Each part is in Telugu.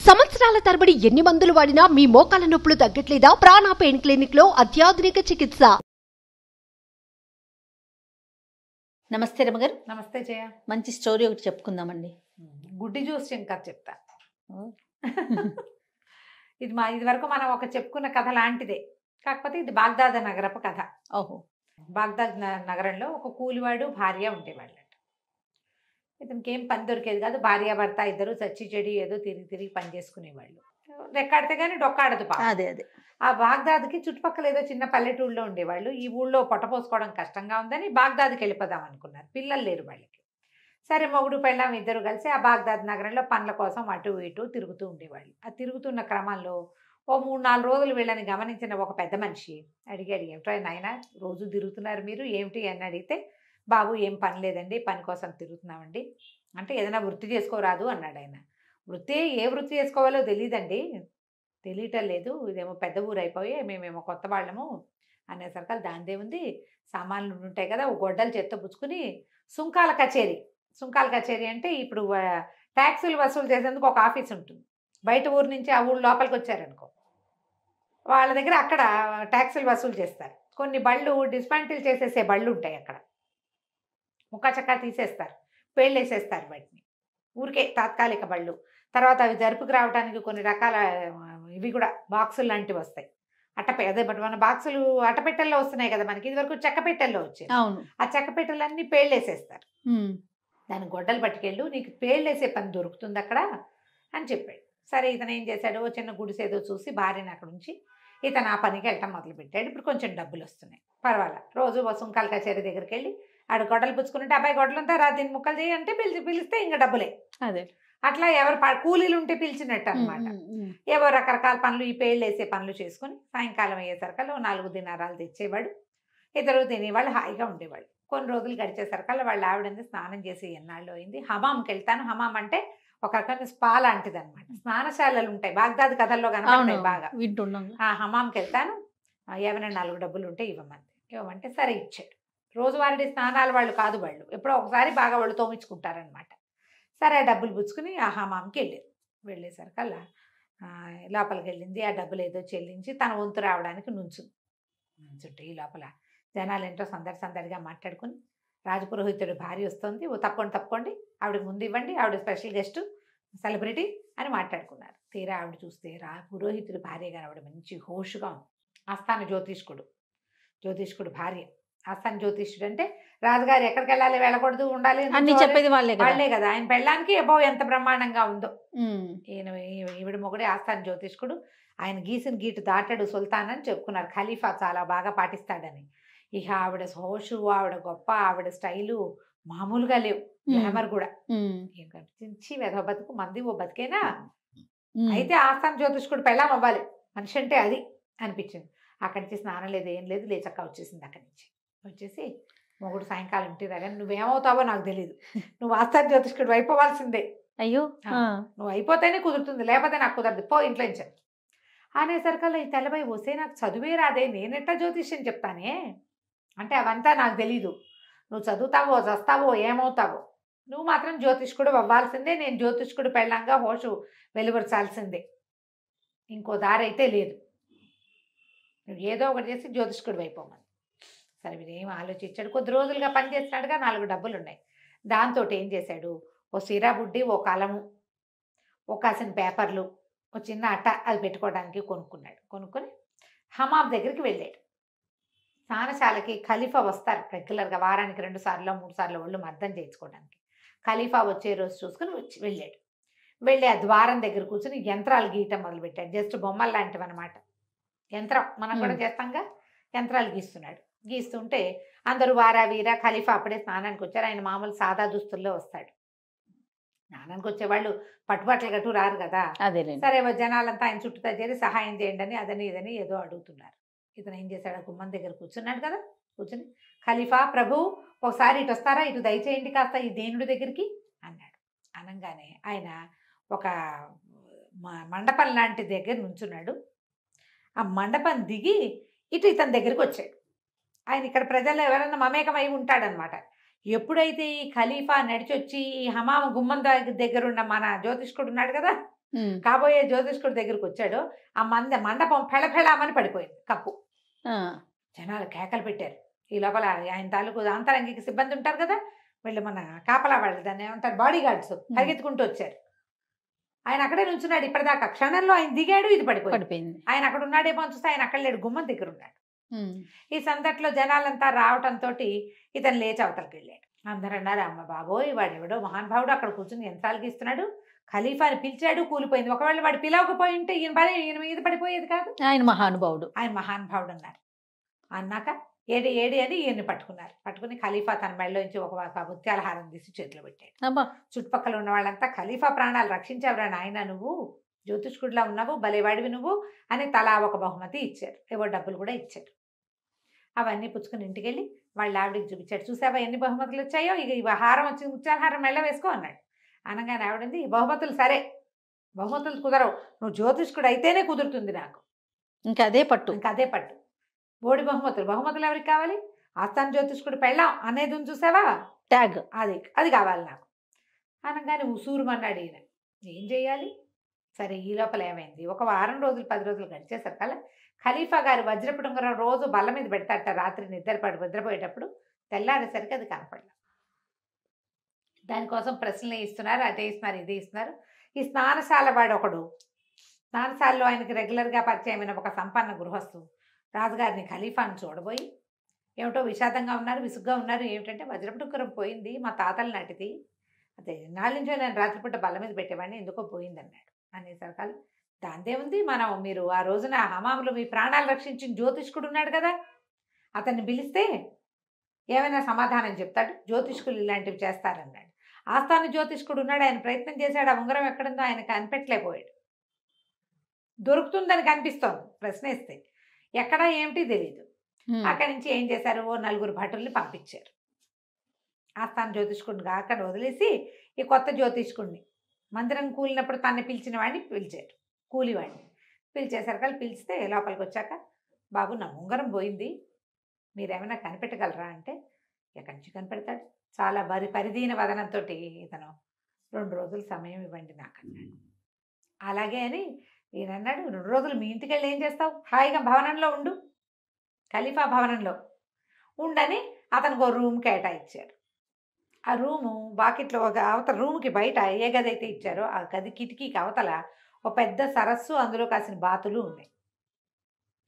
సంవత్సరాల తరబడి ఎన్ని మందులు వాడినా మీ మోకాల నొప్పులు తగ్గట్లేదా? ప్రాణ పెయిన్ క్లినిక్ లో అత్యాధునిక చికిత్స. నమస్తే రమగారు. నమస్తే జయ. మంచి స్టోరీ ఒకటి చెప్పుకుందామండి. గుడ్డి జ్యూస్ శంకర్ చెప్తా. ఇది వరకు మనం ఒక చెప్పుకున్న కథ లాంటిదే, కాకపోతే ఇది బాగ్దాద్ నగరపు కథ. ఓహో. బాగ్దాద్ నగరంలో ఒక కూలివాడు భార్య ఉండేవాళ్ళట. ఇతనికి ఏం పని దొరికేది కాదు. భార్య భర్త ఇద్దరు చచ్చి చెడి ఏదో తిరిగి పని చేసుకునేవాళ్ళు. రెక్కాడితే కానీ డొక్కాడదు పాపం. అదే అదే. ఆ బాగ్దాద్కి చుట్టుపక్కల ఏదో చిన్న పల్లెటూళ్ళలో ఉండేవాళ్ళు. ఈ ఊళ్ళో పొట్టపోసుకోవడం కష్టంగా ఉందని బాగ్దాద్కి వెళ్ళిపోదాం అనుకున్నారు. పిల్లలు లేరు వాళ్ళకి. సరే, మొగుడు పెళ్ళాం ఇద్దరు కలిసి ఆ బాగ్దాద్ నగరంలో పనుల కోసం అటు ఇటు తిరుగుతూ ఉండేవాళ్ళు. ఆ తిరుగుతున్న క్రమంలో ఓ 3-4 రోజులు వీళ్ళని గమనించిన ఒక పెద్ద మనిషి అడిగాడు, ఏమిటో నాయన రోజు తిరుగుతున్నారు మీరు, ఏమిటి అని అడిగితే, బాబు ఏం పని లేదండి, పని కోసం తిరుగుతున్నామండి అంటే, ఏదైనా వృత్తి చేసుకోరాదు అన్నాడు ఆయన. ఏ వృత్తి చేసుకోవాలో తెలియదండి, తెలియటం లేదు, ఇదేమో పెద్ద ఊరు అయిపోయి మేమేమో కొత్త వాళ్ళము అనేసరికి, దానిదే ఉంది, సామాన్లు ఉంటాయి కదా, గొడ్డలు చేత్తో పుచ్చుకుని సుంకాల కచేరీ అంటే ఇప్పుడు ట్యాక్సులు వసూలు చేసేందుకు ఒక ఆఫీస్ ఉంటుంది. బయట ఊరు నుంచి ఆ ఊరు లోపలికి వచ్చారనుకో, వాళ్ళ దగ్గర అక్కడ ట్యాక్సులు వసూలు చేస్తారు. కొన్ని బళ్ళు డిస్మాంటిల్ చేసేసే బళ్ళు ఉంటాయి, అక్కడ ముక్కచక్కా తీసేస్తారు, పేళ్ళేసేస్తారు వాటిని, ఊరికే తాత్కాలిక బళ్ళు. తర్వాత అవి జరుపుకు రావడానికి కొన్ని రకాల ఇవి కూడా బాక్సులు లాంటివి వస్తాయి. అదే మన బాక్సులు అట్టపెట్టెల్లో వస్తున్నాయి కదా మనకి, ఇది వరకు చెక్కపెట్టెల్లో వచ్చాయి. అవును. ఆ చెక్కపెట్టెలన్నీ పేళ్ళేసేస్తారు. దాన్ని గొడ్డలు పట్టుకెళ్ళు, నీకు పేళ్ళేసే పని దొరుకుతుంది అక్కడ అని చెప్పాడు. సరే, ఇతను ఏం చేశాడు, చిన్న గుడిసేదో చూసి భార్యను అక్కడ ఉంచి ఇతను ఆ పనికి వెళ్ళటం మొదలుపెట్టాడు. ఇప్పుడు కొంచెం డబ్బులు వస్తున్నాయి, పర్వాలా. రోజు సుంకాల కచేరీ దగ్గరికి వెళ్ళి ఆడు గొడ్డలు పుచ్చుకుంటే, అబ్బాయి గొడ్డలంతా రా, దీన్ని ముక్కలు చేయి అంటే పిలిస్తే ఇంకా డబ్బులే. అదే అట్లా ఎవరు కూలీలు ఉంటే పిలిచినట్టు అనమాట. ఏవో రకరకాల పనులు, ఈ పేళ్ళు వేసే పనులు చేసుకుని సాయంకాలం అయ్యేసరికల్లా 4 దినారాలు తెచ్చేవాడు. ఇద్దరు తినేవాళ్ళు, హాయిగా ఉండేవాళ్ళు. కొన్ని రోజులు గడిచేసరికల్లా వాళ్ళ ఆవిడంది స్నానం చేసి ఎన్నాళ్ళు అయింది, హమాంకి వెళ్తాను. హమాం అంటే ఒక రకమైన స్పా లాంటిది అనమాట. స్నానశాలలు ఉంటాయి బాగ్దాద్ కథల్లో కనపడతాయి బాగా, వింటున్నాం. ఆ హమాంకి వెళ్తాను, ఏమైనా 4 డబ్బులు ఉంటే ఇవ్వమంటే సరే ఇచ్చాడు. రోజువారీ స్నానాలు వాళ్ళు కాదు, వాళ్ళు ఎప్పుడో ఒకసారి బాగా వాళ్ళు తోమించుకుంటారనమాట. సరే, ఆ డబ్బులు పుచ్చుకుని ఆ హమాంకి వెళ్ళేసరికల్లా లోపలికి వెళ్ళింది. ఆ డబ్బులు ఏదో చెల్లించి తన వంతు రావడానికి నుంచుంటే, ఈ లోపల జనాలు ఏంటో సందడిగా మాట్లాడుకుని, రాజపురోహితుడు భార్య వస్తుంది, ఓ తప్పకోండి ఆవిడకి ముందు ఇవ్వండి, ఆవిడ స్పెషల్ గెస్ట్ సెలబ్రిటీ అని మాట్లాడుకున్నారు. తీరా ఆవిడ చూస్తే పురోహితుడి భార్య గారు, ఆవిడ మంచి హోషుగా ఉంది. ఆస్థాన జ్యోతిష్కుడు భార్య. ఆస్థాన జ్యోతిష్యుడు అంటే రాజుగారు ఎక్కడికి వెళ్ళాలి, వెళ్ళకూడదు, ఉండాలి అన్ని చెప్పేది వాళ్ళే కదా. ఆయన పెళ్ళానికి ఎంత బ్రహ్మాండంగా ఉందో. ఈవిడ మొగుడే ఆస్థాన జ్యోతిష్కుడు. ఆయన గీసిన గీటు దాటాడు సుల్తాన్ అని చెప్పుకున్నారు. ఖలీఫా చాలా బాగా పాటిస్తాడని. ఇక ఆవిడ హోషు, ఆవిడ గొప్ప, ఆవిడ స్టైలు మామూలుగా లేవు. గ్లామర్ కూడా కనిపించి వెధవ బతుకు, మంది ఓ బతికేనా. అయితే ఆస్థాన జ్యోతిష్కుడు పెళ్ళాం అవ్వాలి, మనిషి అంటే అది అనిపించింది. అక్కడి నుంచి స్నానం లేదు, ఏం లేదు, లేచక్క వచ్చేసింది. అక్కడి నుంచి వచ్చేసి, మొగుడు సాయంకాలం ఇంటి దగ్గర, నువ్వేమవుతావో నాకు తెలియదు, నువ్వు ఆస్థాన జ్యోతిష్కుడు అయిపోవాల్సిందే. అయ్యో, నువ్వు అయిపోతేనే కుదురుతుంది, లేకపోతే నాకు కుదరదు, పో ఇంట్లో నుంచి అనేసరికల్లా ఈ తెల్లబోయి, వస్తే నాకు చదువే రాదే, నేనెట్టా జ్యోతిష్యం చెప్తానే అంటే, అవంతా నాకు తెలీదు, నువ్వు చదువుతావో చస్తావో ఏమవుతావో, నువ్వు మాత్రం జ్యోతిష్కుడు అవ్వాల్సిందే, నేను జ్యోతిష్కుడు పెళ్ళంగా హోషు వెలువరచాల్సిందే, ఇంకో దారి అయితే లేదు, నువ్వు ఏదో ఒకటి చేసి జ్యోతిష్కుడు అయిపోమని. సరే, వీడేం ఆలోచించాడు. కొద్ది రోజులుగా పని చేస్తున్నాడుగా, 4 డబ్బులు ఉన్నాయి. దాంతో ఏం చేశాడు, ఓ సిరా బుడ్డి, ఓ కలము, ఓ కాసిన పేపర్లు, ఓ చిన్న అట్ట అది పెట్టుకోవడానికి కొనుక్కొని హమాం దగ్గరికి వెళ్ళాడు. స్నానశాలకి ఖలీఫా వస్తారు రెగ్యులర్గా, వారానికి 2 సార్లు 3 సార్లు ఒళ్ళు మర్దం చేయించుకోవడానికి. ఖలీఫా వచ్చే రోజు చూసుకుని వెళ్ళి ఆ ద్వారం దగ్గర కూర్చుని యంత్రాలు గీయటం మొదలుపెట్టాడు. జస్ట్ బొమ్మలు లాంటివి అనమాట. యంత్రం మనం కూడా చేస్తాంగా, యంత్రాలు గీస్తుంటే అందరూ వారా వీరా. ఖలీఫా అప్పుడే స్నానానికి వచ్చారు. ఆయన మామూలు సాదా దుస్తుల్లో వస్తాడు. స్నానానికి వచ్చేవాళ్ళు పట్టుబట్టలు కట్టు రారు కదా. సరే, జనాలంతా ఆయన చుట్టూ చేరి సహాయం చేయండి అని అదని ఇదని ఏదో అడుగుతున్నారు. ఇతను ఏం చేశాడు, గుమ్మం దగ్గర కూర్చున్నాడు కదా, కూర్చుని, ఖలీఫా ప్రభు ఒకసారి ఇటు వస్తారా, ఇటు దయచేయండి కాస్త ఈ దేనుడి దగ్గరికి అన్నాడు. అనగానే ఆయన ఒక మండపం లాంటి దగ్గర నుంచున్నాడు. ఆ మండపం దిగి ఇటు ఇతని దగ్గరికి వచ్చాడు. ఆయన ఇక్కడ ప్రజల్లో ఎవరైనా మమేకమై ఉంటాడనమాట. ఎప్పుడైతే ఈ ఖలీఫా నడిచొచ్చి ఈ హమాం గుమ్మం దగ్గర ఉన్న మన జ్యోతిష్కుడు ఉన్నాడు కదా, కాబోయే జ్యోతిష్కుడి దగ్గరికి వచ్చాడు. ఆ మండపం ఫెళఫెళామని పడిపోయింది కప్పు. జనాలు కేకలు పెట్టారు. ఈ లోపల ఆయన తాలూకు అంతరంగిక సిబ్బంది ఉంటారు కదా, వీళ్ళు మన కాపలా వాళ్ళు దాన్ని ఏమంటారు, బాడీ గార్డ్స్ పరిగెత్తుకుంటూ వచ్చారు. ఆయన అక్కడే నుంచున్నాడు ఇప్పటిదాకా. క్షణంలో ఆయన దిగాడు, ఇది పడిపోయింది. ఆయన అక్కడ ఉన్నాడేమో చూస్తే ఆయన అక్కడ లేడు, గుమ్మం దగ్గర ఉన్నాడు. ఈ సందట్లో జనాలంతా రావటంతో ఇతను లేచి అవతలకి వెళ్ళాడు. అందరూ అన్నారు, అమ్మ బాబోయ్ వాడెవడో మహానుభావుడు అక్కడ కూర్చుని యంత్రాలు గీస్తున్నాడు, ఖలీఫాని పిలిచాడు, కూలిపోయింది. ఒకవేళ వాడు పిలవకపోయి ఉంటే ఈయన మీద పడిపోయేది కాదు. ఆయన మహానుభావుడు అన్నారు. అన్నాక ఏడి ఏడి అని ఈయన్ని పట్టుకున్నారు. పట్టుకుని ఖలీఫా తన మెడలోంచి ఒక ముత్యాల హారం తీసి చేతిలో పెట్టాడు. చుట్టుపక్కల ఉన్న వాళ్ళంతా, ఖలీఫా ప్రాణాలు రక్షించావురా నాయన, నువ్వు జ్యోతిష్కుడిలా ఉన్నావు, భలేవాడివి నువ్వు అని తలా ఒక బహుమతి ఇచ్చారు. ఏవో డబ్బులు కూడా ఇచ్చారు. అవన్నీ పుచ్చుకుని ఇంటికి వెళ్ళి వాళ్ళ ఆవిడికి చూపించాడు. చూసావా ఎన్ని బహుమతులు వచ్చాయో, ఇక ఈ హారం వచ్చి ముత్యాల హారం మెళ్ళ వేసుకో అన్నాడు. అనగానే ఆవిడంది, ఈ బహుమతులు సరే, బహుమతులు కుదరవు, నువ్వు జ్యోతిష్కుడు అయితేనే కుదురుతుంది నాకు. ఇంకా అదే పట్టు. బోడి బహుమతులు ఎవరికి కావాలి? ఆస్థాన జ్యోతిష్కుడు పెళ్ళాం అనేది ఉంది చూసావా, ట్యాగ్, అది కావాలి నాకు అనగానే ఉసూరుమన్నాడు ఈయన. ఏం చేయాలి? సరే ఈ లోపల ఏమైంది, ఒక వారం రోజులు 10 రోజులు గడిచేసరికల్లా ఖలీఫా గారు వజ్రపు ఉంగరం రోజు బల్ల మీద పెడతాట. రాత్రి నిద్రపోయేటప్పుడు తెల్లారేసరికి అది కనపడలేదు. దానికోసం ప్రశ్నలు ఇస్తున్నారు, అదే ఇస్తున్నారు, ఇదే ఇస్తున్నారు. ఈ స్నానశాల వాడు ఒకడు, స్నానశాలలో ఆయనకి రెగ్యులర్గా పరిచయమైన ఒక సంపన్న గృహస్థు రాజుగారిని ఖలీఫాని చూడబోయి, ఏమిటో విషాదంగా ఉన్నారు, విసుగ్గా ఉన్నారు. ఏమిటంటే, వజ్రపు ఉంగరం పోయింది, మా తాతల నాటిది, అదే నాళ్ళ నుంచో నేను రాత్రిపూట బల్ల మీద పెట్టేవాడిని, ఎందుకో పోయిందన్నాడు. అనేసరికాలు దాందే ఉంది, మీరు ఆ రోజున హమాములు మీ ప్రాణాలు రక్షించిన జ్యోతిష్కుడు ఉన్నాడు కదా, అతన్ని పిలిస్తే ఏమైనా సమాధానం చెప్తాడు, జ్యోతిష్కులు ఇలాంటివి చేస్తారన్నాడు. ఆస్థాన జ్యోతిష్కుడు ఉన్నాడు, ఆయన ప్రయత్నం చేశాడు, ఆ ఉంగరం ఎక్కడుందో ఆయన కనిపెట్టలేకపోయాడు. దొరుకుతుందని కనిపిస్తోంది, ప్రశ్న ఇస్తే ఎక్కడా ఏమిటి తెలియదు. అక్కడి నుంచి ఏం చేశారు, ఓ 4 భటుల్ని పంపించారు. ఆస్థాన జ్యోతిష్కుడిని అక్కడ వదిలేసి ఈ కొత్త జ్యోతిష్కుడిని, మందిరం కూలినప్పుడు తన్ని పిలిచిన వాడిని పిలిచారు, కూలివాడిని పిలిచేసరికి పిలిస్తే లోపలికి వచ్చాక, బాబు నా ఉంగరం పోయింది, మీరేమైనా కనిపెట్టగలరా అంటే, ఎక్కడి నుంచి కనిపెడతాడు, చాలా పరిదీన వదనంతో ఇతను 2 రోజులు సమయం ఇవ్వండి నాకు అన్నాడు. అలాగే అని ఈయన అన్నాడు, 2 రోజులు మీ ఇంటికి వెళ్ళి ఏం చేస్తావు, హాయిగా భవనంలో ఉండు, ఖలీఫా భవనంలో ఉండని అతనికి ఒక రూమ్ కేటాయించారు. ఆ రూము బాకెట్లో ఒక అవతల రూమ్కి బయట ఏ గది అయితే ఇచ్చారో ఆ గది కిటికీకి అవతల ఒక పెద్ద సరస్సు, అందులో కాసిన బాతులు ఉన్నాయి.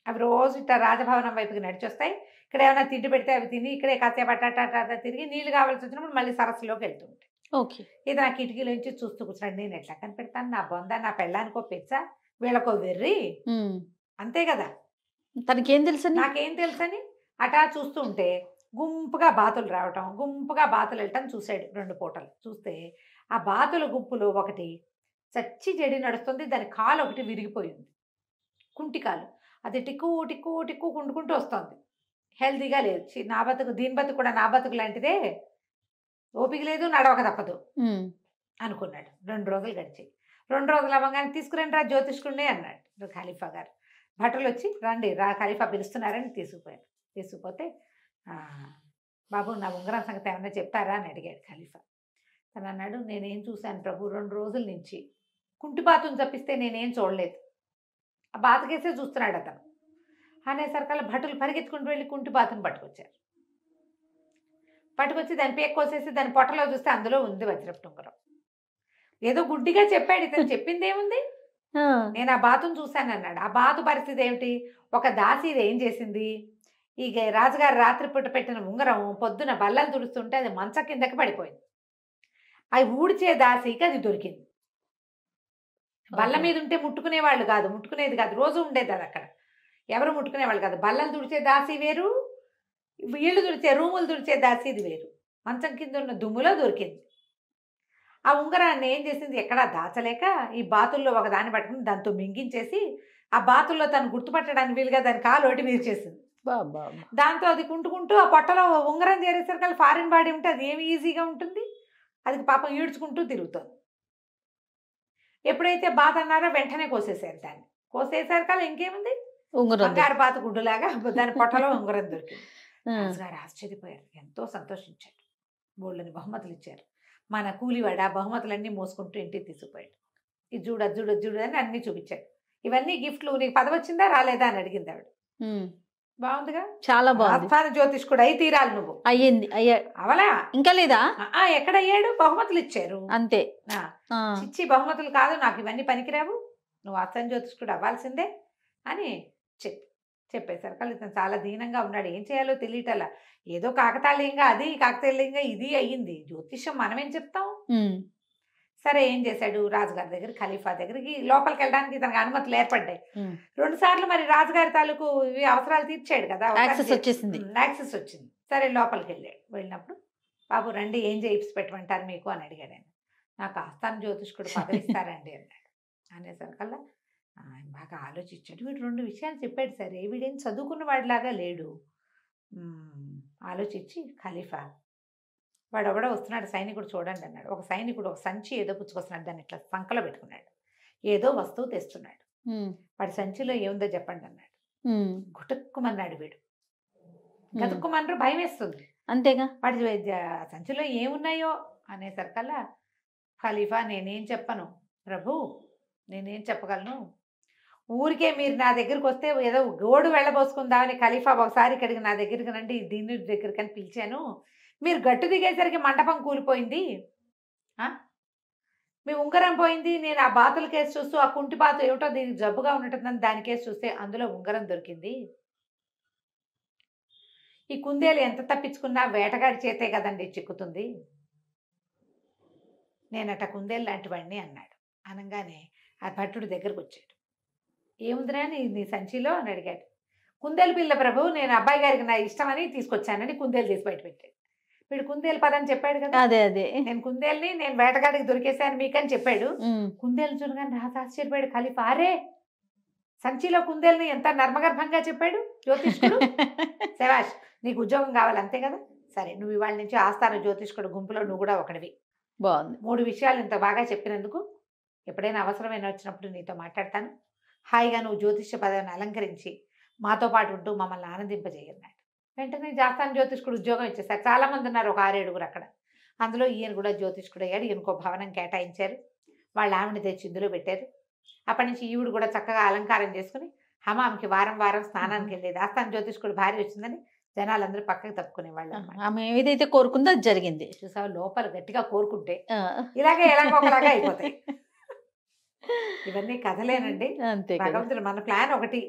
అవి రోజు ఇట్లా రాజభవనం వైపుకి నడిచొస్తాయి. ఇక్కడ ఏమైనా తిండి పెడితే అవి తిని ఇక్కడే కాసేపు అట్ట తిరిగి నీళ్ళు కావాల్సి వచ్చినప్పుడు మళ్ళీ సరస్సులోకి వెళ్తుంటాయి. ఓకే, ఇది నా కిటికీలోంచి చూస్తూ కూర్చున్నాడు. నేను ఎట్లా కనిపెడతాను, నా బొంద నా పెళ్ళానికో పెచ్చా, వీళ్ళకో వెర్రి, అంతే కదా, తనకేం తెలుసు, నాకేం తెలుసని అటా చూస్తూ ఉంటే గుంపుగా బాతులు రావటం, గుంపుగా బాతులు వెళ్ళటం చూశాడు. 2 పూటలు చూస్తే ఆ బాతుల గుంపులో ఒకటి చచ్చి చెడి నడుస్తుంది, దాని కాలు ఒకటి విరిగిపోయింది, కుంటి కాలు, అది టిక్కు టిక్కు టిక్కు కుండుకుంటూ వస్తుంది, హెల్తీగా లేదు. నా బతుకు దీని బతుకు కూడా నా బతుకు లాంటిదే, ఓపిక లేదు, నడవక తప్పదు అనుకున్నాడు. 2 రోజులు గడిచి 2 రోజులు అవ్వగానే తీసుకురండి రా జ్యోతిష్కుడిని అన్నాడు ఖలీఫా గారు. భటులు వచ్చి రండి రా ఖలీఫా పిలుస్తున్నారని తీసుకుపోయారు. తీసుకుపోతే, బాబు నా ఉంగరం సంగతి ఏమన్నా చెప్తారా అని అడిగాడు ఖలీఫా. తను అన్నాడు, నేనేం చూశాను ప్రభు, 2 రోజుల నుంచి కుంటిబాతుని తప్పిస్తే నేనేం చూడలేదు, ఆ బాతకేసే చూస్తున్నాడు అతను అనేసరికల్లా భటులు పరిగెత్తుకుంటూ వెళ్ళి కుంటిబాతుని పట్టుకొచ్చారు. పట్టుకొచ్చి దాని పేక్ కోసేసి దాని పొట్టలో చూస్తే అందులో ఉంది వజ్రపు ఉంగరం. ఏదో గుడ్డిగా చెప్పాడు, ఇతను చెప్పింది ఏముంది, నేను ఆ బాతుని చూశాను అన్నాడు. ఆ బాతు పరిస్థితి ఏమిటి, ఒక దాసి ఏం చేసింది, ఈ రాజుగారు రాత్రిపూట పెట్టిన ఉంగరం పొద్దున బల్లలు తుడుస్తుంటే అది మంచం కిందకి పడిపోయింది. అవి ఊడ్చే దాసికి అది దొరికింది. బల్ల మీద ఉంటే ముట్టుకునేది కాదు, రోజు ఉండేది అది అక్కడ, ఎవరు ముట్టుకునేవాళ్ళు కాదు. బల్లలు తుడిచే దాసి వేరు, ఇళ్ళు తుడిచే రూములు తుడిచే దాసి ఇది వేరు. మంచం కింద ఉన్న దుమ్ములో దొరికింది. ఆ ఉంగరాన్ని ఏం చేసింది, ఎక్కడా దాచలేక ఈ బాతుల్లో ఒక దాన్ని పట్టుకుని దాంతో మింగించేసి ఆ బాతుల్లో తను గుర్తుపట్టడానికి వీలుగా దాని కాలు ఒకటి విరిచేసింది. దాంతో అది కుంటుకుంటూ ఆ పొట్టలో ఉంగరం చేరేసరికి ఫారిన్ బాడీ ఉంటే అది ఏమి ఈజీగా ఉంటుంది, అది పాపం ఈడ్చుకుంటూ తిరుగుతుంది. ఎప్పుడైతే బాత అన్నారో వెంటనే కోసేసారు దాన్ని. కోసేసరికి ఇంకేముంది, బంగారు బాత గుడ్డులాగా దాని పొట్టలో ఉంగరం దొరికింది. రాజుగారు ఆశ్చర్యపోయారు, ఎంతో సంతోషించారు, బోళ్ళని బహుమతులు ఇచ్చారు. మన కూలివాడ బహుమతులన్నీ మోసుకుంటూ ఇంటికి తీసుకుపోయాడు. ఇది చూడు అది చూడు అది చూడు అని అన్ని చూపించాడు. ఇవన్నీ గిఫ్ట్లు, నీకు పదవి వచ్చిందా రాలేదా అని అడిగింది ఆవిడ. బాగుందిగా, చాలా బాగుంది. ఆస్థాన జ్యోతిష్కుడు అయి తీరాలి నువ్వు. అయ్యింది, అవలా ఇంకా లేదా? ఎక్కడ అయ్యాడు? బహుమతులు ఇచ్చారు అంతే. ఇచ్చి బహుమతులు కాదు నాకు ఇవన్నీ పనికిరావు, నువ్వు ఆస్థాన జ్యోతిష్కుడు అవ్వాల్సిందే అని చెప్పేశారు. కానీ ఇతను చాలా దీనంగా ఉన్నాడు. ఏం చేయాలో తెలియటలా. ఏదో కాకతాళీయంగా అది, కాకతాళీయంగా ఇది అయ్యింది. జ్యోతిష్యం మనమేం చెప్తాం. సరే ఏం చేశాడు, రాజుగారి దగ్గర, ఖలీఫా దగ్గరికి లోపలికి వెళ్ళడానికి తనకు అనుమతులు ఏర్పడ్డాయి. 2 సార్లు మరి రాజుగారి తాలూకు ఇవి అవసరాలు తీర్చాడు కదా, యాక్సెస్ వచ్చేసింది. యాక్సెస్ వచ్చింది. సరే లోపలికి వెళ్ళాడు. వెళ్ళినప్పుడు బాబు రండి ఏం చేయిప్స్ పెట్టమంటారు మీకు అని అడిగాడు ఆయన. నాకు ఆస్థాన జ్యోతిష్కుడు పదవిస్తారండి అన్నాడు. అనేసరికల్లా ఆయన బాగా ఆలోచించాడు. వీడు 2 విషయాలు చెప్పాడు. సరే వీడేం చదువుకున్న వాడిలాగా లేడు. ఆలోచించి ఖలీఫా వాడు ఎవడో వస్తున్నాడు సైనికుడు చూడండి అన్నాడు. ఒక సైనికుడు ఒక సంచి ఏదో పుచ్చుకొస్తున్నాడు, దాన్ని ఇట్లా సంకలో పెట్టుకున్నాడు. ఏదో వస్తువు తెస్తున్నాడు. వాడి సంచిలో ఏముందో చెప్పండి అన్నాడు. గుటుక్కుమన్నాడు వీడు. గతుక్కుమన్నారు, భయం వేస్తుంది అంతేగా. వాడి సంచిలో ఏమున్నాయో అనేసరికల్లా ఖలీఫా నేనేం చెప్పను ప్రభు, నేనేం చెప్పగలను. ఊరికే మీరు నా దగ్గరికి వస్తే ఏదో గోడు వెళ్ళబోసుకుందామని ఖలీఫా ఒకసారి ఇక్కడికి నా దగ్గరికి రండి దీని దగ్గరికి అని పిలిచాను. మీరు గట్టు దిగేసరికి మంటపం కూలిపోయింది, మీ ఉంగరం పోయింది. నేను ఆ బాతుల కేసు చూస్తూ ఆ కుంటి బాతు ఏమిటో దీనికి జబ్బుగా ఉన్నట్టుందని దాని కేసు చూస్తే అందులో ఉంగరం దొరికింది. ఈ కుందేలు ఎంత తప్పించుకున్నా వేటగాడి చేతే కదండి చిక్కుతుంది. నేనట కుందేలు లాంటి వాడిని అన్నాడు. అనగానే ఆ భట్టుడి దగ్గరకు వచ్చాడు. ఏముందిరా నీ సంచిలో అని అడిగాడు. కుందేలు పిల్ల ప్రభు, నేను అబ్బాయి గారికి నా ఇష్టమని తీసుకొచ్చానని కుందేలు తీసి బయట పెట్టాడు. వీడు కుందేలు పదని చెప్పాడు కదా. అదే నేను కుందేలుని నేను వేటగాడికి దొరికేశాను మీకని చెప్పాడు. కుందేలు చూడగానే రాజు ఆశ్చర్యపోయాడు. ఖలీఫా అరే సంచిలో కుందేలుని ఎంత నర్మగర్భంగా చెప్పాడు జ్యోతిష్కుడు. శభాష్, నీకు ఉద్యోగం కావాలి అంతే కదా. సరే నువ్వు ఇవాళ నుంచి ఆస్థాన జ్యోతిష్కుడు గుంపులో నువ్వు కూడా ఒకటివి. బాగుంది. 3 విషయాలు ఇంత బాగా చెప్పినందుకు ఎప్పుడైనా అవసరమైన వచ్చినప్పుడు నీతో మాట్లాడతాను. హాయిగా నువ్వు జ్యోతిష్య పదవిని అలంకరించి మాతో పాటు ఉంటూ మమ్మల్ని ఆనందింపజేయన్నాడు. వెంటనే ఆస్థాన జ్యోతిష్కుడు ఉద్యోగం ఇచ్చేసారు. చాలామంది ఉన్నారు, ఒక 6-7 అక్కడ. అందులో ఈయన కూడా జ్యోతిష్కుడు అయ్యాడు. ఈయనకో భవనం కేటాయించారు. వాళ్ళ ఆవిడని తెచ్చి ఇందులో పెట్టారు. అప్పటి నుంచి ఈవిడు కూడా చక్కగా అలంకారం చేసుకుని హమాంకి వారం వారం స్నానానికి వెళ్ళేది. ఆస్థాన జ్యోతిష్కుడు భార్య వచ్చిందని జనాలందరూ పక్కకి తప్పుకునేవాళ్ళు. ఆమె ఏదైతే కోరుకుందో అది జరిగింది. చూసావా, లోపల గట్టిగా కోరుకుంటే ఇలాగే ఎలాగోలాగా అయిపోతాయి. ఇవన్నీ కథలేనండి. అంతే. భగవంతుడు మన ప్లాన్ ఒకటి,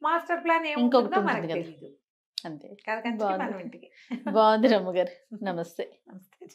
మాస్టర్ ప్లాన్ ఏముంటుందో మనకు తెలియదు. అంతే. కథ కంచి మనం ఇంటికి. బాగుంది రమ్మ గారు. నమస్తే. నమస్తే.